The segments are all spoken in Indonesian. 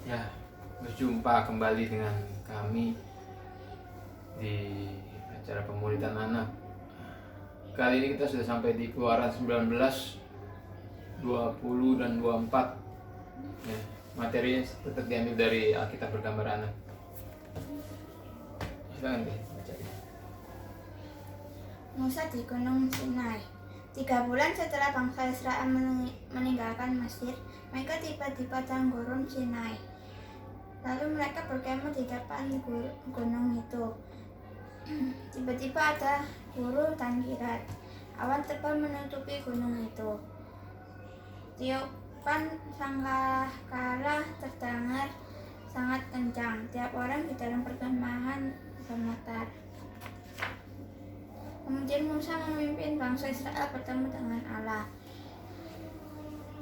Ya, berjumpa kembali dengan kami di acara pemuridan anak. Kali ini kita sudah sampai di Keluaran 19, 20 dan 24. Ya, materinya tetap diambil dari Alkitab Bergambar Anak. Silakan deh baca. Musa di Gunung Sinai. 3 bulan setelah bangsa Israel meninggalkan Mesir, mereka tiba di padang gurun Sinai. Lalu mereka berkemah di depan gunung itu. Tiba-tiba ada guru dan kilat. Awan tebal menutupi gunung itu. Tiupan sangkakala terdengar sangat kencang. Tiap orang di dalam perkemahan gemetar. Kemudian Musa memimpin bangsa Israel bertemu dengan Allah.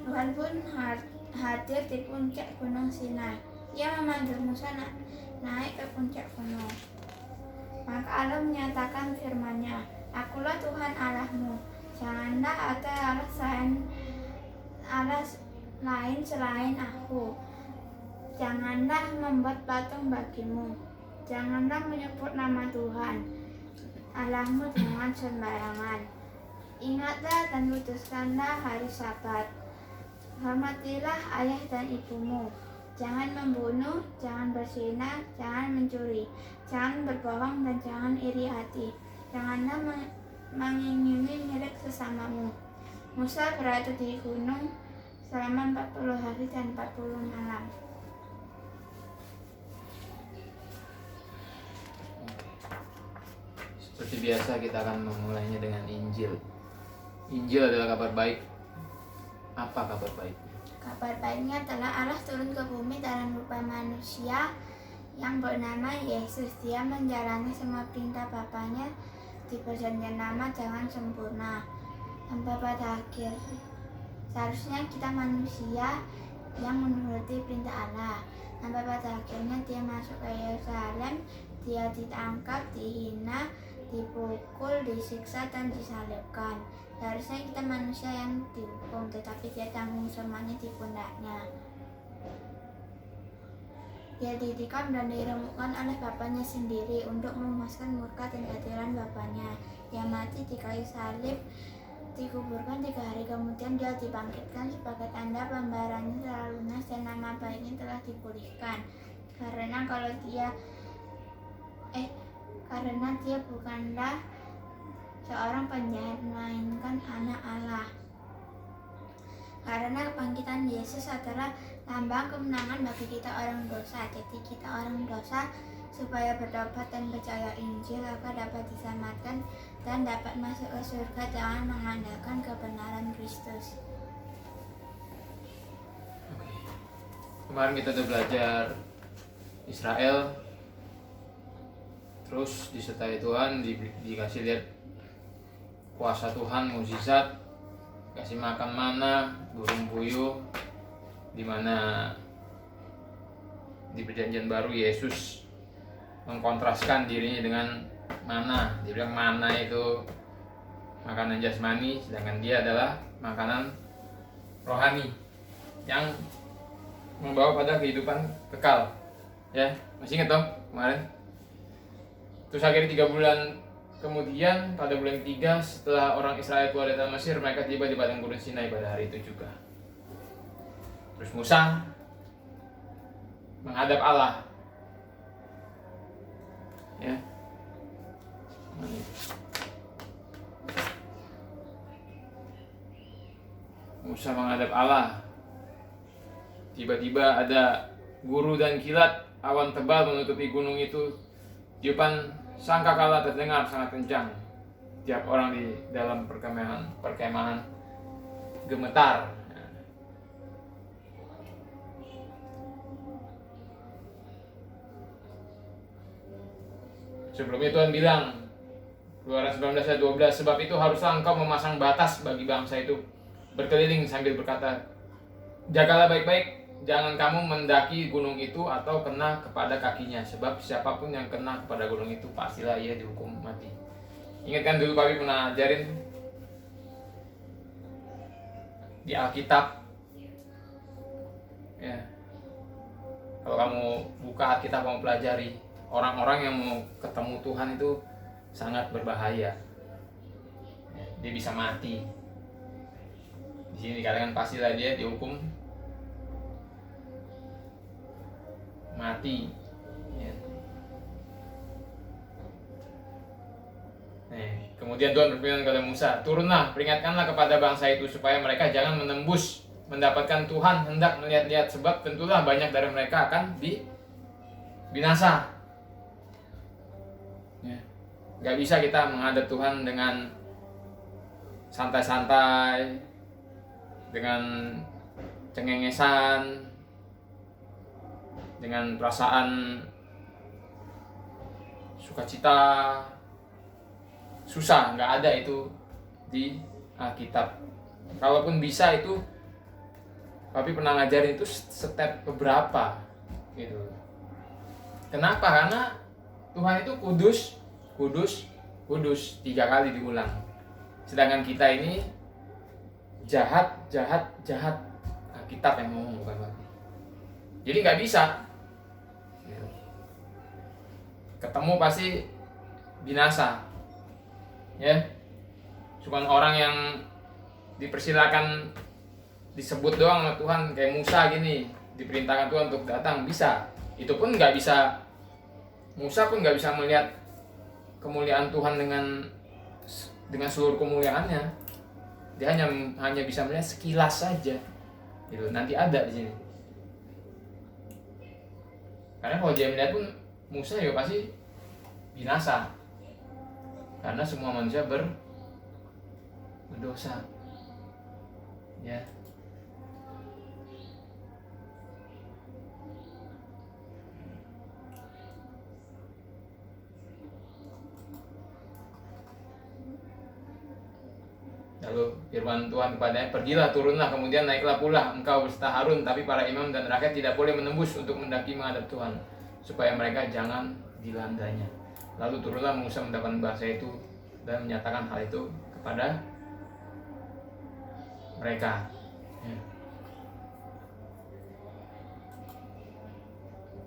Tuhan pun hadir di puncak gunung Sinai. Ia memanggil Musa naik ke puncak gunung. Maka Allah menyatakan firman-Nya, "Akulah Tuhan Allahmu. Janganlah ada Allah lain selain Aku. Janganlah membuat patung bagimu. Janganlah menyebut nama Tuhan Allahmu dengan sembarangan. Ingatlah dan kuduskanlah hari Sabat. Hormatilah ayah dan ibumu. Jangan membunuh, jangan berzina, jangan mencuri, jangan berbohong dan jangan iri hati. Janganlah mengingini milik sesamamu." Musa berada di gunung selama 40 hari dan 40 malam. Seperti biasa kita akan memulainya dengan Injil. Injil adalah kabar baik. Apa kabar baik? Kabar baiknya adalah Allah turun ke bumi dalam rupa manusia yang bernama Yesus. Dia menjalani semua perintah Bapanya di perjanjian lama dengan sempurna. Sampai pada akhir, seharusnya kita manusia yang menuruti perintah Allah. Sampai pada akhirnya dia masuk ke Yerusalem. Dia ditangkap, dihina, dipukul, disiksa, dan disalibkan. Seharusnya kita manusia yang dihukum, tetapi dia tanggung semuanya di pundaknya. Dia ditikam dan diremukkan oleh Bapanya sendiri untuk memuaskan murka dan keadilan Bapanya. Dia mati di kayu salib, dikuburkan 3 hari kemudian dia dibangkitkan sebagai tanda pembayarannya telah lunas dan nama baiknya telah dipulihkan. Karena dia bukanlah seorang penjahat, melainkan anak Allah. Karena kebangkitan Yesus adalah lambang kemenangan bagi kita orang dosa. Jadi kita orang dosa supaya bertobat dan percaya Injil agar dapat diselamatkan dan dapat masuk ke surga dengan mengandalkan kebenaran Kristus. Oke. Kemarin kita udah belajar Israel, terus disertai Tuhan, dikasih lihat kuasa Tuhan, mukjizat, kasih makan mana, burung puyuh, dimana di perjanjian baru Yesus mengkontraskan dirinya dengan mana. Dia bilang mana itu makanan jasmani, sedangkan dia adalah makanan rohani yang membawa pada kehidupan kekal. Ya, masih ingat dong kemarin? Terus akhirnya 3 bulan kemudian, pada bulan 3 setelah orang Israel keluar dari Mesir, mereka tiba di padang gurun Sinai pada hari itu juga. Terus Musa menghadap Allah. Ya. Musa menghadap Allah. Tiba-tiba ada guru dan kilat, awan tebal menutupi gunung itu. Tiupan sangkakala terdengar sangat kencang. Tiap orang di dalam perkemahan gemetar. Sebelumnya Tuhan bilang, Keluaran 19 ayat 12, "Sebab itu haruslah engkau memasang batas bagi bangsa itu, berkeliling sambil berkata, jagalah baik-baik, jangan kamu mendaki gunung itu atau kena kepada kakinya, sebab siapapun yang kena kepada gunung itu pastilah ia dihukum mati." Ingat kan dulu Papi pernah ajarin di Alkitab, ya, Kalau kamu buka Alkitab, kamu pelajari, orang-orang yang mau ketemu Tuhan itu sangat berbahaya. Ya, dia bisa mati. Di sini dikatakan pastilah dia dihukum mati. Ya. Kemudian Tuhan berfirman kepada Musa, turunlah, peringatkanlah kepada bangsa itu supaya mereka jangan menembus mendapatkan Tuhan hendak melihat-lihat, sebab tentulah banyak dari mereka akan binasa. Ya. Gak bisa kita menghadap Tuhan dengan santai-santai, dengan cengengesan, dengan perasaan sukacita. Susah, nggak ada itu di Alkitab. Kalaupun bisa itu, tapi pernah ngajarin itu step beberapa gitu. Kenapa? Karena Tuhan itu kudus, kudus, kudus, 3 kali diulang. Sedangkan kita ini jahat, jahat, jahat. Alkitab yang ngomong, bukan lagi. Jadi nggak bisa. Ketemu pasti binasa. Ya, cuman orang yang dipersilakan disebut doang sama Tuhan, kayak Musa gini, diperintahkan Tuhan untuk datang, bisa. Itu pun nggak bisa. Musa pun nggak bisa melihat kemuliaan Tuhan dengan seluruh kemuliaannya. Dia hanya bisa melihat sekilas saja. Gitu. Nanti ada di sini. Karena kalau dia melihat pun Musa ya pasti binasa. Karena semua manusia berdosa. Ya. Lalu firman Tuhan kepadanya, pergilah, turunlah, kemudian naiklah pula engkau beserta Harun, tapi para imam dan rakyat tidak boleh menembus untuk mendaki menghadap Tuhan, supaya mereka jangan dilandanya. Lalu turunlah Musa mendapatkan bangsa itu dan menyatakan hal itu kepada mereka.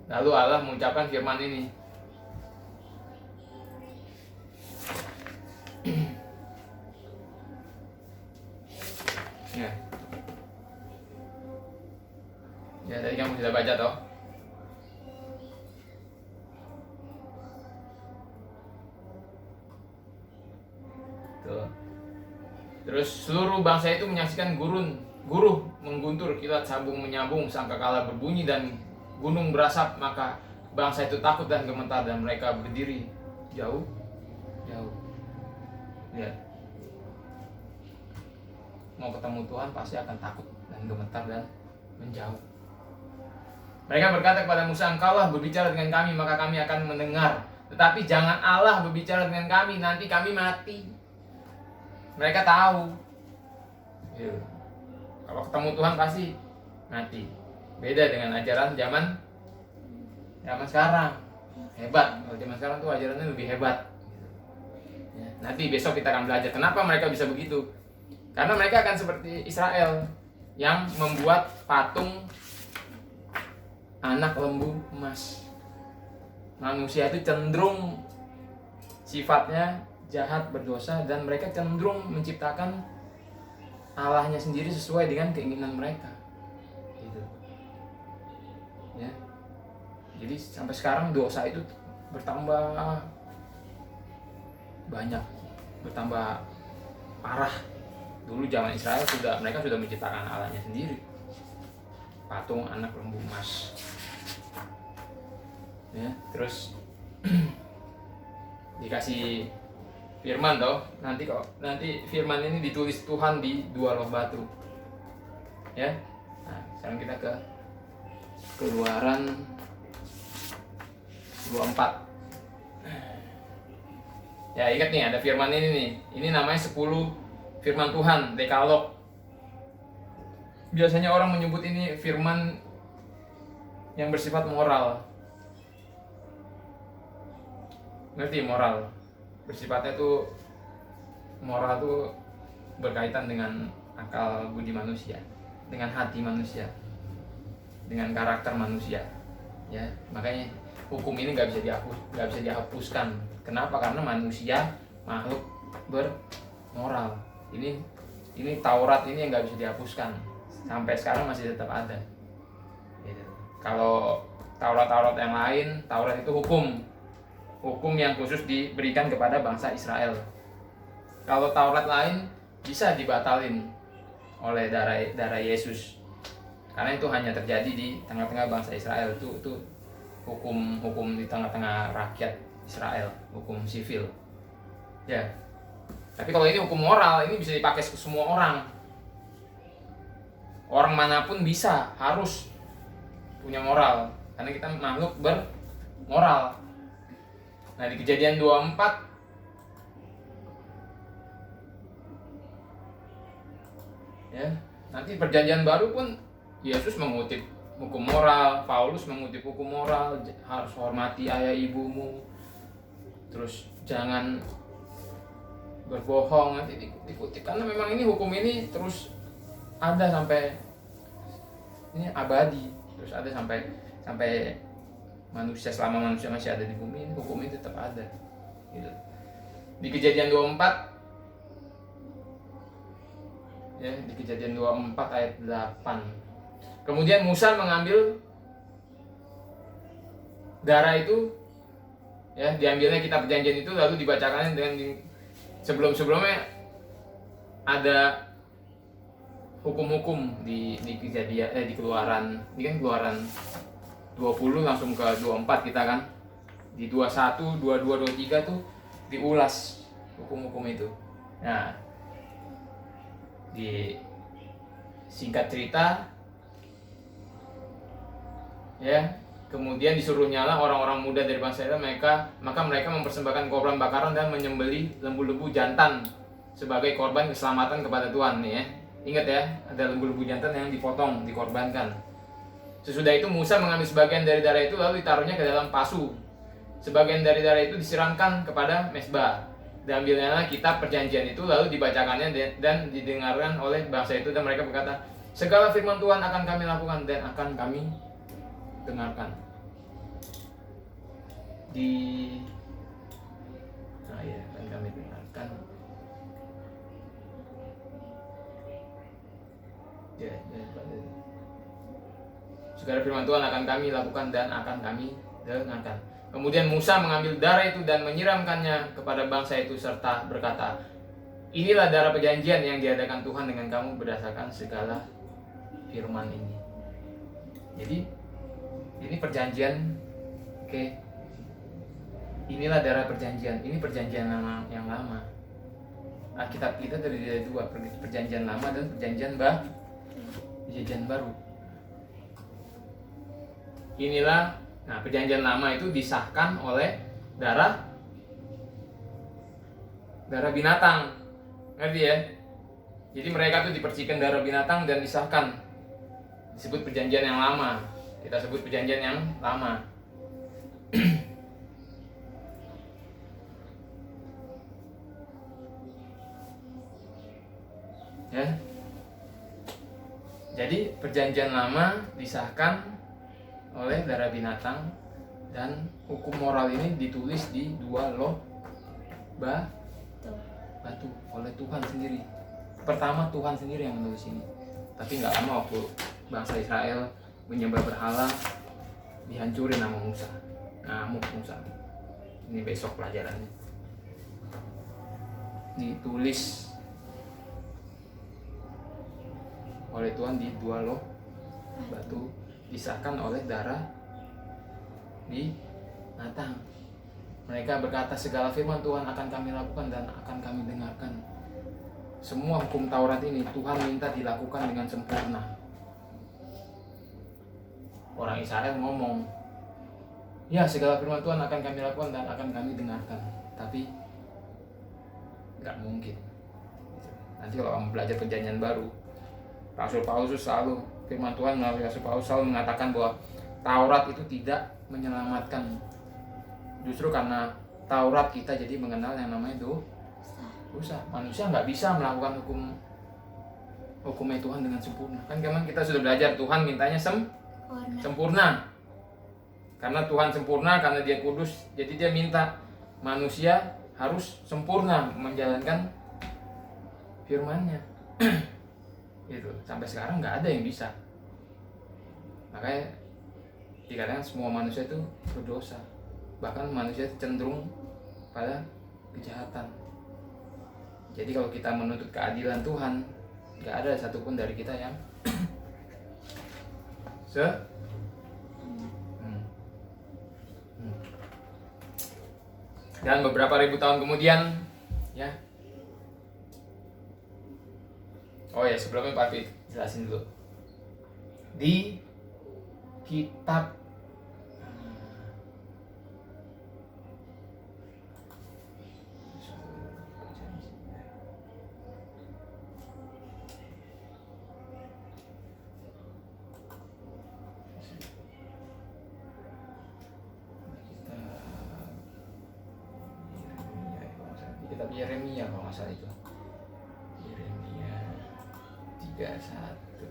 Lalu Allah mengucapkan firman ini. Ya, tadi kamu sudah baca toh? Terus seluruh bangsa itu menyaksikan guruh mengguntur, kilat sabung menyambung, sangkakala berbunyi dan gunung berasap, maka bangsa itu takut dan gemetar dan mereka berdiri jauh. Lihat, mau ketemu Tuhan pasti akan takut dan gemetar dan menjauh. Mereka berkata kepada Musa, engkaulah berbicara dengan kami, maka kami akan mendengar. Tetapi jangan Allah berbicara dengan kami, nanti kami mati. Mereka tahu. Ya. Kalau ketemu Tuhan pasti mati. Beda dengan ajaran zaman sekarang. Hebat. Kalau zaman sekarang tuh ajarannya lebih hebat. Ya. Nanti besok kita akan belajar kenapa mereka bisa begitu. Karena mereka akan seperti Israel yang membuat patung anak lembu emas. Manusia itu cenderung sifatnya jahat, berdosa, dan mereka cenderung menciptakan Allahnya sendiri sesuai dengan keinginan mereka. Gitu. Ya. Jadi sampai sekarang dosa itu bertambah banyak, bertambah parah. Dulu zaman Israel mereka sudah menciptakan Allahnya sendiri. Patung anak lembu emas. Ya, terus dikasih firman toh, nanti firman ini ditulis Tuhan di 2 loh batu. Ya. Nah, sekarang kita ke Keluaran 24. Ya, ingat nih ada firman ini nih. Ini namanya 10 firman Tuhan, Dekalog. Biasanya orang menyebut ini firman yang bersifat moral. Ngerti moral? Bersifatnya tuh moral tuh berkaitan dengan akal budi manusia, dengan hati manusia, dengan karakter manusia. Ya, makanya hukum ini nggak bisa dihapuskan. Kenapa? Karena manusia makhluk bermoral. Ini Taurat ini yang nggak bisa dihapuskan. Sampai sekarang masih tetap ada. Gitu. Kalau Taurat yang lain, Taurat itu hukum yang khusus diberikan kepada bangsa Israel. Kalau Taurat lain bisa dibatalin oleh darah Yesus, karena itu hanya terjadi di tengah-tengah bangsa Israel. Itu hukum di tengah-tengah rakyat Israel, hukum sivil. Ya. Tapi kalau ini hukum moral, ini bisa dipakai ke semua orang. Orang manapun harus punya moral, karena kita makhluk bermoral. Nah, di Kejadian 24 ya, nanti perjanjian baru pun Yesus mengutip hukum moral, Paulus mengutip hukum moral, harus hormati ayah ibumu, terus jangan berbohong, nanti dikutip, karena memang ini hukum ini terus ada sampai ini abadi, terus ada sampai manusia, selama manusia masih ada di bumi ini hukum ini tetap ada gitu. Di Kejadian 24 ya, di Kejadian 24 ayat 8. Kemudian Musa mengambil darah itu, ya, diambilnya kitab perjanjian itu, lalu dibacakannya dengan sebelumnya ada hukum-hukum di Kejadian di Keluaran. Ini kan Keluaran 20 langsung ke 24 kita kan. Di 21, 22, 23 tuh diulas hukum-hukum itu. Nah, di singkat cerita ya, kemudian disuruh nyala orang-orang muda dari bangsa Israel, maka mereka mempersembahkan korban bakaran dan menyembelih lembu-lembu jantan sebagai korban keselamatan kepada Tuhan nih ya. Ingat ya, ada lembu-lembu jantan yang dipotong, dikorbankan. Sesudah itu Musa mengambil sebagian dari darah itu lalu ditaruhnya ke dalam pasu. Sebagian dari darah itu disiramkan kepada mezbah. Diambilnya kitab perjanjian itu lalu dibacakannya dan didengarkan oleh bangsa itu, dan mereka berkata, segala firman Tuhan akan kami lakukan dan akan kami dengarkan. Akan kami dengarkan. Segala firman Tuhan akan kami lakukan dan akan kami dengarkan. Kemudian Musa mengambil darah itu dan menyiramkannya kepada bangsa itu serta berkata, inilah darah perjanjian yang diadakan Tuhan dengan kamu berdasarkan segala firman ini. Jadi ini perjanjian, oke. Inilah darah perjanjian. Ini perjanjian yang lama. Alkitab kita terdiri dari dua, perjanjian lama dan perjanjian baru. Inilah, perjanjian lama itu disahkan oleh darah binatang, ngerti ya? Jadi mereka tuh dipercikan darah binatang dan disahkan, disebut perjanjian yang lama. Kita sebut perjanjian yang lama. Ya. Jadi perjanjian lama disahkan oleh darah binatang, dan hukum moral ini ditulis di 2 loh batu oleh Tuhan sendiri. Pertama Tuhan sendiri yang menulis ini. Tapi nggak lama waktu bangsa Israel menyembah berhala, dihancurin sama Musa. Ngamuk Musa. Ini besok pelajarannya. Ditulis oleh Tuhan di 2 loh batu, disahkan oleh darah binatang. Mereka berkata, segala firman Tuhan akan kami lakukan dan akan kami dengarkan. Semua hukum Taurat ini Tuhan minta dilakukan dengan sempurna. Orang Israel ngomong, ya segala firman Tuhan akan kami lakukan dan akan kami dengarkan. Tapi nggak mungkin. Nanti kalau kamu belajar perjanjian baru, Rasul Paulus selalu, firman Tuhan melalui Rasul Paulus selalu mengatakan bahwa Taurat itu tidak menyelamatkan. Justru karena Taurat kita jadi mengenal yang namanya dosa. Manusia nggak bisa melakukan hukumnya Tuhan dengan sempurna. Kan kemarin kita sudah belajar Tuhan mintanya sempurna. Karena Tuhan sempurna, karena dia kudus, jadi dia minta manusia harus sempurna menjalankan firman-Nya. Gitu. Sampai sekarang nggak ada yang bisa. Makanya dikatakan semua manusia itu berdosa. Bahkan manusia cenderung pada kejahatan. Jadi kalau kita menuntut keadilan Tuhan, nggak ada satupun dari kita yang Dan beberapa ribu tahun kemudian, ya. Oh ya, sebelumnya Pak Fit jelasin dulu. Di kitab Yeremia kalau nggak salah itu. Yeremia 31.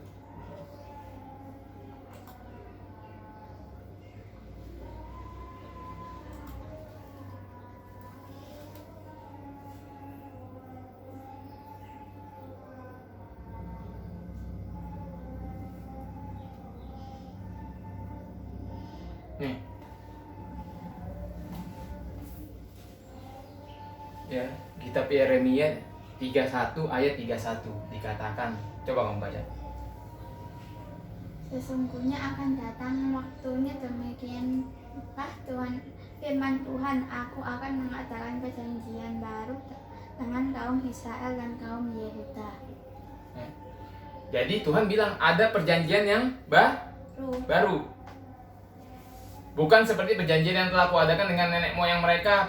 Nih. Ya, kitab Yeremia 31 ayat 31 dikatakan, coba kamu baca. Sesungguhnya akan datang waktunya demikiankah Tuhan, firman Tuhan, aku akan mengadakan perjanjian baru dengan kaum Israel dan kaum Yehuda. Ya. Jadi Tuhan bilang ada perjanjian yang baru. Bukan seperti perjanjian yang telah kuadakan dengan nenek moyang mereka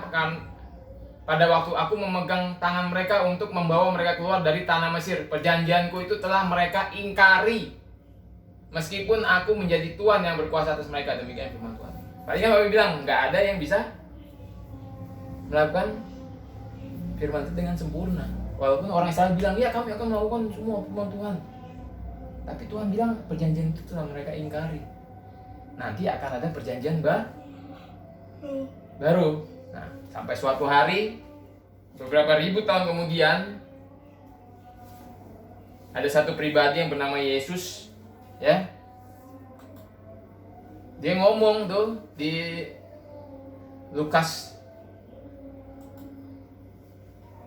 pada waktu aku memegang tangan mereka untuk membawa mereka keluar dari tanah Mesir. Perjanjianku itu telah mereka ingkari, meskipun aku menjadi Tuhan yang berkuasa atas mereka. Demikian firman Tuhan. Tadi kan Bapak bilang nggak ada yang bisa melakukan firman itu dengan sempurna. Walaupun orang Israel bilang, ya kami akan melakukan semua firman Tuhan, tapi Tuhan bilang perjanjian itu telah mereka ingkari. Nanti akan ada perjanjian baru. Nah, sampai suatu hari, beberapa ribu tahun kemudian, ada satu pribadi yang bernama Yesus, ya. Dia ngomong tuh di Lukas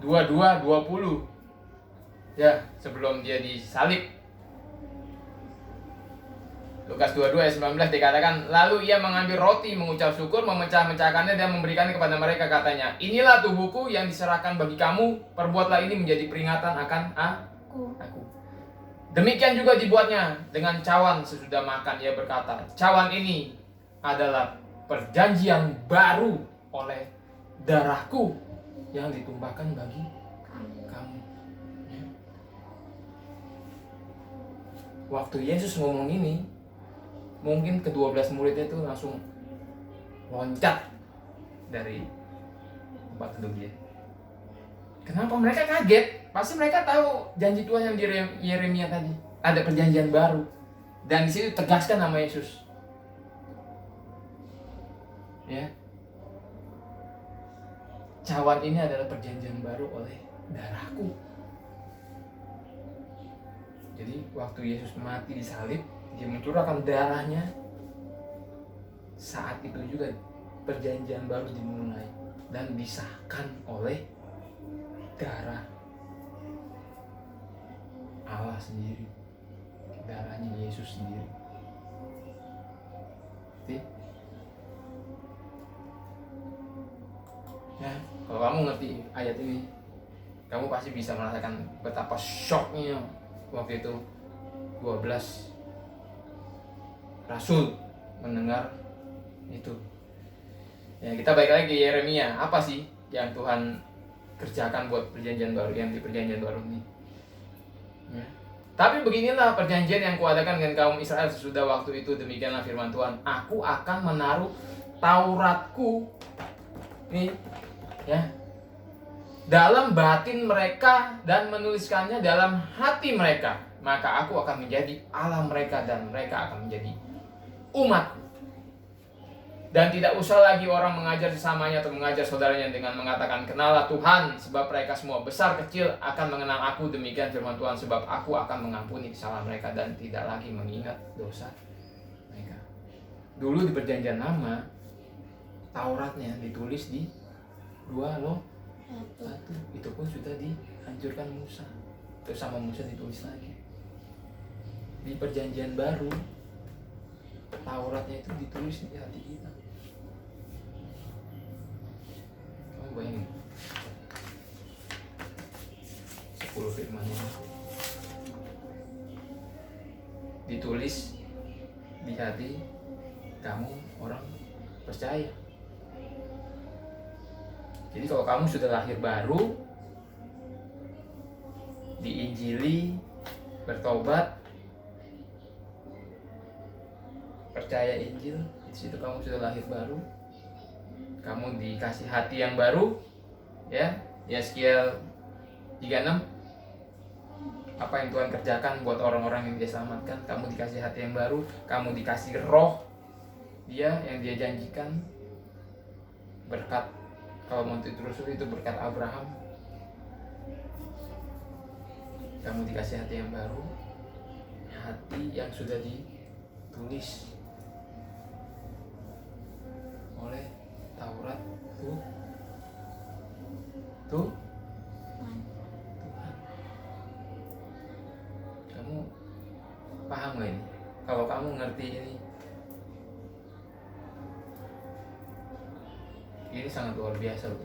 22:20, ya, sebelum dia disalib. Lukas 22 ayat 19 dikatakan, lalu ia mengambil roti, mengucap syukur, memecah-mecahkannya dan memberikannya kepada mereka, katanya, inilah tubuhku yang diserahkan bagi kamu, perbuatlah ini menjadi peringatan akan aku. Demikian juga dibuatnya dengan cawan sesudah makan. Ia berkata, cawan ini adalah perjanjian baru oleh darahku yang ditumpahkan bagi kamu. Ya. Waktu Yesus ngomong ini, mungkin ke-12 muridnya itu langsung loncat dari tempat duduk dia. Kenapa mereka kaget? Pasti mereka tahu janji Tuhan yang di Yeremia tadi. Ada perjanjian baru. Dan di situ tegaskan nama Yesus. Ya. Cawan ini adalah perjanjian baru oleh darahku. Jadi waktu Yesus mati disalib, dia mencurahkan darahnya. Saat itu juga perjanjian baru dimulai dan disahkan oleh darah Allah sendiri, darahnya Yesus sendiri. Ya, kalau kamu ngerti ayat ini, kamu pasti bisa merasakan betapa shocknya waktu itu 12 rasul mendengar itu. Ya, kita balik lagi ke Yeremia. Apa sih yang Tuhan kerjakan buat perjanjian baru, yang di perjanjian baru ini? Ya. Tapi beginilah perjanjian yang kuadakan dengan kaum Israel sesudah waktu itu. Demikianlah firman Tuhan. Aku akan menaruh Tauratku ini, ya, dalam batin mereka dan menuliskannya dalam hati mereka. Maka aku akan menjadi Allah mereka dan mereka akan menjadi umatku. Dan tidak usah lagi orang mengajar sesamanya atau mengajar saudaranya dengan mengatakan, kenallah Tuhan, sebab mereka semua besar kecil akan mengenal aku. Demikian firman Tuhan, sebab aku akan mengampuni kesalahan mereka dan tidak lagi mengingat dosa mereka. Dulu di perjanjian lama, Tauratnya ditulis di 2 loh 1. Itu pun sudah dihancurkan Musa. Terus sama Musa ditulis lagi. Di perjanjian baru, Tauratnya itu ditulis di hati kita. Kamu bayangin 10 firman ini ditulis di hati kamu, orang percaya. Jadi kalau kamu sudah lahir baru, diinjili, bertobat, percaya Injil, di situ kamu sudah lahir baru. Kamu dikasih hati yang baru, ya. Yeskiel 36. Apa yang Tuhan kerjakan buat orang-orang yang Dia selamatkan? Kamu dikasih hati yang baru, kamu dikasih roh Dia yang Dia janjikan. Berkat, kalau mau ditelusuri itu berkat Abraham. Kamu dikasih hati yang baru, hati yang sudah ditulis oleh Taurat Tuhan. Kamu paham gak ini? Kalau kamu ngerti ini sangat luar biasa loh.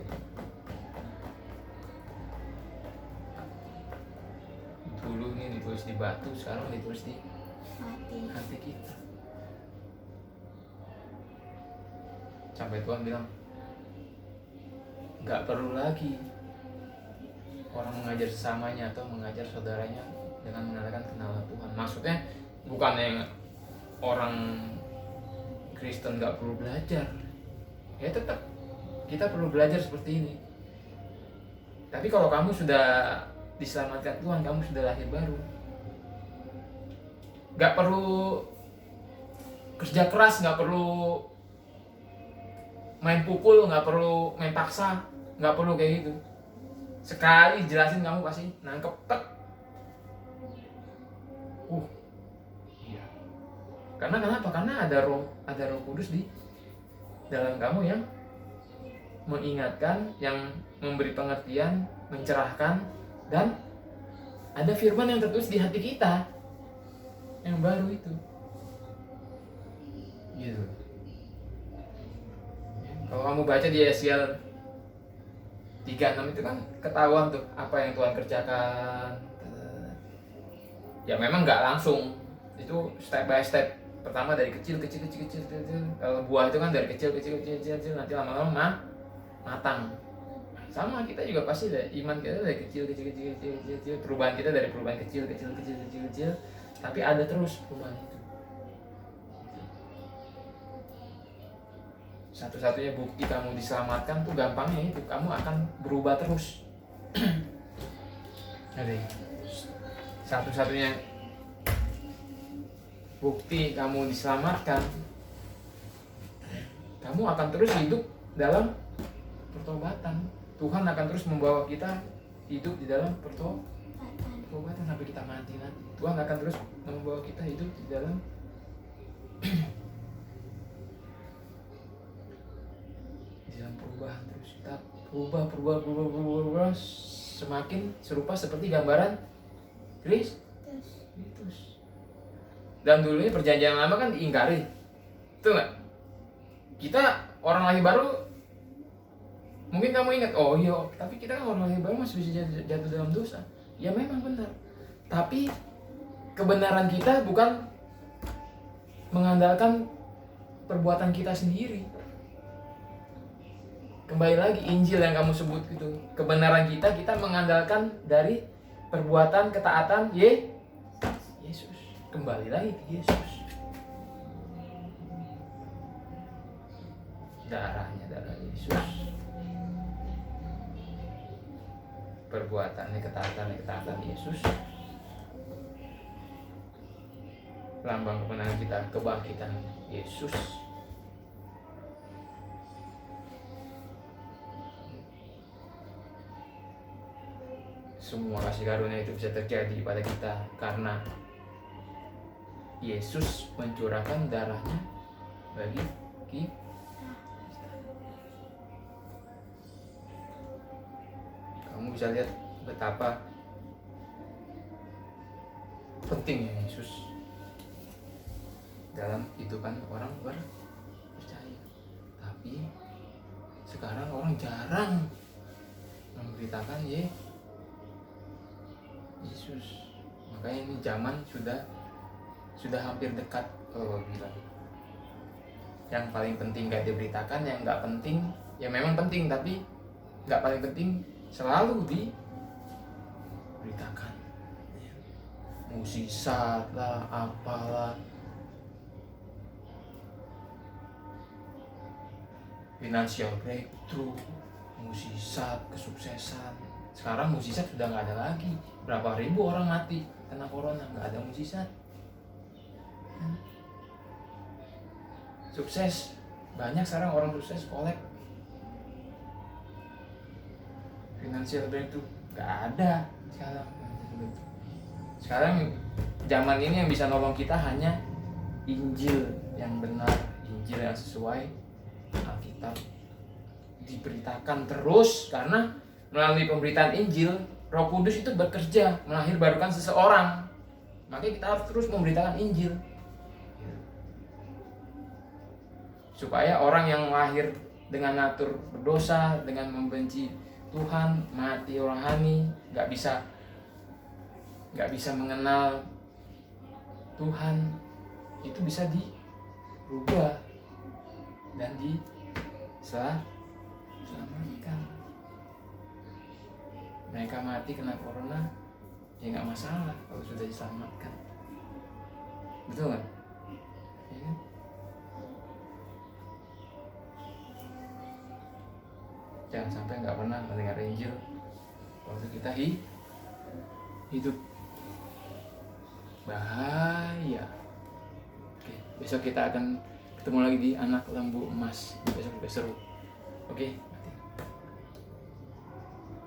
Dulu ini ditulis di batu, sekarang ditulis di hati kita. Sampai Tuhan bilang, gak perlu lagi orang mengajar sesamanya atau mengajar saudaranya dengan mengatakan kenalan Tuhan. Maksudnya bukan yang orang Kristen gak perlu belajar. Ya tetap kita perlu belajar seperti ini. Tapi kalau kamu sudah diselamatkan Tuhan, kamu sudah lahir baru, gak perlu kerja keras, gak perlu main pukul, gak perlu main paksa, gak perlu kayak gitu. Sekali jelasin kamu pasti nangkep, tek. Iya. Karena kenapa? Karena ada roh kudus di dalam kamu yang mengingatkan, yang memberi pengertian, mencerahkan, dan ada firman yang tertulis di hati kita yang baru itu. Gitu. Kalau kamu baca di Yeskiel 36 itu kan ketahuan tuh apa yang Tuhan kerjakan. Ya memang nggak langsung, itu step by step. Pertama dari kecil. Kalau buah itu kan dari kecil, nanti lama-lama matang. Sama kita juga pasti ada iman kita dari kecil, perubahan kita dari perubahan kecil, tapi ada terus perubahan itu. Satu-satunya bukti kamu diselamatkan tuh gampangnya itu, kamu akan berubah terus. Jadi satu-satunya bukti kamu diselamatkan, kamu akan terus hidup dalam pertobatan. Tuhan akan terus membawa kita hidup di dalam pertobatan sampai kita mati nanti. Tuhan akan terus membawa kita hidup di dalam perubahan terus. Kita berubah semakin serupa seperti gambaran Kristus. Dan dulunya perjanjian lama kan diingkari, tuh nggak? Kita orang lahir baru, mungkin kamu ingat, oh iya, tapi kita kan orang lahir baru masih bisa jatuh dalam dosa. Ya memang benar. Tapi kebenaran kita bukan mengandalkan perbuatan kita sendiri. Kembali lagi Injil yang kamu sebut gitu. Kebenaran kita mengandalkan dari perbuatan ketaatan Yesus. Kembali lagi ke Yesus. Darah Yesus. Perbuatannya ketaatan Yesus. Lambang kemenangan kita, kebangkitan Yesus. semua kasih karunia itu bisa terjadi pada kita karena Yesus mencurahkan darahnya bagi kita. Kamu bisa lihat betapa pentingnya Yesus dalam kehidupan orang percaya. Tapi sekarang orang jarang memberitakan Yesus. Makanya ini zaman sudah hampir dekat. Bilang yang paling penting gak diberitakan, yang gak penting ya memang penting tapi gak paling penting selalu diberitakan. Mukjizat lah, apalah, financial breakthrough, mukjizat, kesuksesan. Sekarang mukjizat sudah nggak ada lagi. Berapa ribu orang mati karena corona, nggak ada mukjizat. Sukses, banyak sekarang orang sukses kolek. Financial breakthrough nggak ada sekarang. Sekarang zaman ini yang bisa nolong kita hanya Injil yang benar, Injil yang sesuai Alkitab, diberitakan terus, karena melalui pemberitaan Injil Roh Kudus itu bekerja melahirkan seseorang. Makanya kita harus terus memberitakan Injil supaya orang yang lahir dengan natur berdosa, dengan membenci Tuhan, mati rohani, nggak bisa mengenal Tuhan, itu bisa dirubah dan diselamatkan. Mereka mati kena corona ya nggak masalah kalau sudah diselamatkan, betul kan? Ya kan? Jangan sampai nggak pernah mendengar Injil waktu kita hidup. Bahaya. Oke, besok kita akan ketemu lagi di Anak Lembu Emas. Besok juga seru. Oke.